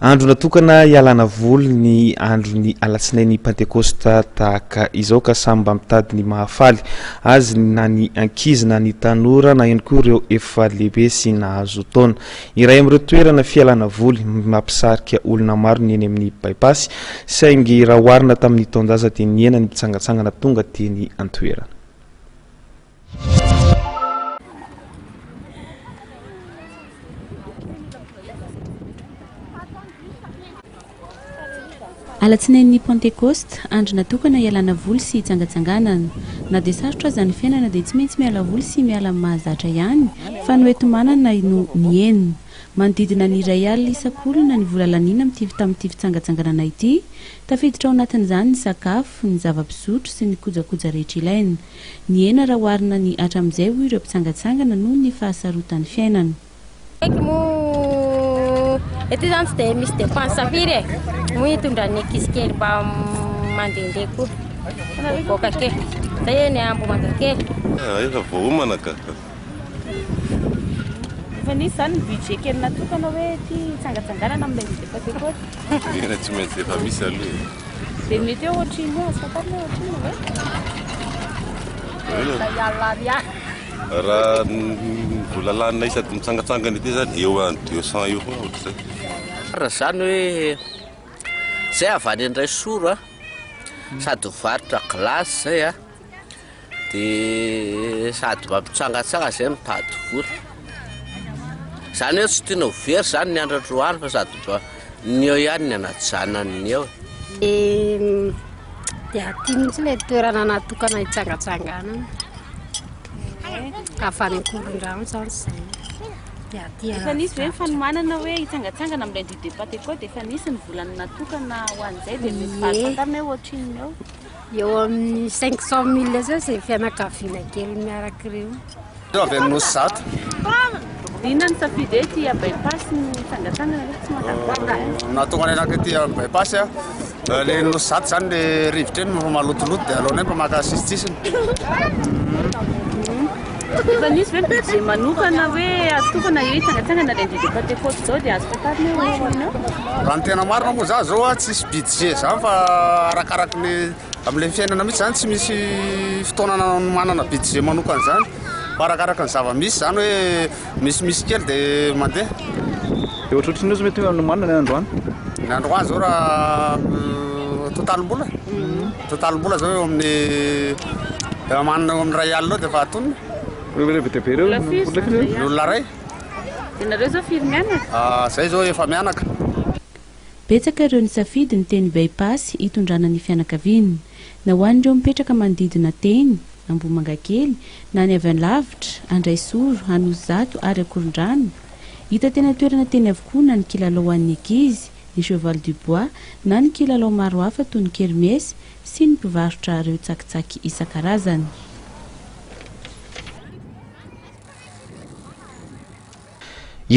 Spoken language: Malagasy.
Andro natokana hialana voly ny andro ny alatsinain'ny Pentekosta tahaka izao ka samy mitady ny mahafaly azy na ny ankizy na ny tanora na ihany koa ireo efa lehibe sy nahazo taona. Iray amin'ireo toerana fialana voly mampisarika olona maro ny eny amin'ny bypass saingy raha oharina tamin'ny taondaza dia niena ny Mpitsangatsangana tonga teny an-toerana. Alatsinain'ny Pentekosta, andro natokana hialana voly sy hitsangatsangana. Na dia sarotra aza ny fiainana dia tsy maintsy miala voly sy miala mahazatra ihany, fa no eto manana no mienina. Manodidina ny iray alina isak'olona ny vola lanina mitivy tamin'ity fitsangatsanganana ity, tafiditra ao anatin'izany ny sakafo, ny zava-pisotro sy ny kojakoja rehetra ilaina. Niena raha oharina ny hatramin'izay hoy ireo mpitsangatsangana noho ny fahasarotan'ny fiainana. Ito zany tsy dia misy dépense safiry e. Moa hitondra ny ankizy kely mba mandehandeha koa. Boaka kely. Zay ny ambo manga kely. Efa voamana kaka. Efa nisy zany ny budget kely natokana hoe ity hitsangatsanganana amin'ilay Pentekosta. Ena tsy maintsy efa misy aloha. Dia mety eo ohatriny eo asatarina ohatriny hoe. Raha vola lanina isaky mitsangatsangana ity zany eo amin'ny 200 eo foana ohatr'izay. Raha zany hoe zay avany andray soro sady varotra glasy zay dia sady mampitsangatsanga zay mitady vola. Zany hoe tsy tiana ho very zany ny andro androany fa sady ny eo ihany ny anaty zanany eo. Dia aty mihitsy ilay toerana natokana hitsangatsangana. Afany ankoron-drano zany zay. Efa nisy hoe fanomanana hoe hitsangatsangana amin'ilay lehibe Pentekosta dia efa nisy ny volana natokana ho an'izay dia mety fahafantarina hoe ohatriny eo. Eo amin'ny 500,000 zay izay fianakaviana kely miaraka ireo. Eo avy amin'ny nosy zato. Inona ny safidy hoe ity bypass ny hitsangatsangana hoe tsy mahafaly? Natokana anaka ity bypass ilay nosy zato zany ilay rivotra eny malotoloto dia alohanay mba maka sisitsisiny. Efa nisy hoe budget manokana hoe atokana io hitsangatsangana ilay lehibe Pentekosta zao dia azo fantarina hoe eo. Raha ny tena marina moa zao tsisy budget zany fa arakaraka ny amin'ilay fiainana mihitsy zany tsy misy fotoana manana budget manokana zany fa arakaraka ny zava-misy zany hoe misy kely dia mandeha. Dia ohatrohatriny io mety hoe manana ny androany? Ny androany zao raha totalim-bola zao eo amin'ny manana eo amin'ny ray alina eo dia efa atonina. Ny olona ray. Dia nareo zao firy mianaka? Zay zao efa mianaka. Betsaka ireo ny safidy ny teny bypass hitondrana ny fianakaviana. Na ho an'ireo mipetraka manodidina teny, Ambohimangankely, na ny avy lavitra, Andraisoro, Anozizato ary Akorondrano. Hita tena toerana teny avokoa na ny kilalao an'ny ankizy, ny cheval du bois, na ny kilalao maro hafa toy ny kermesy sy ny mpivarotra ireo tsakitsaky isan-karazany.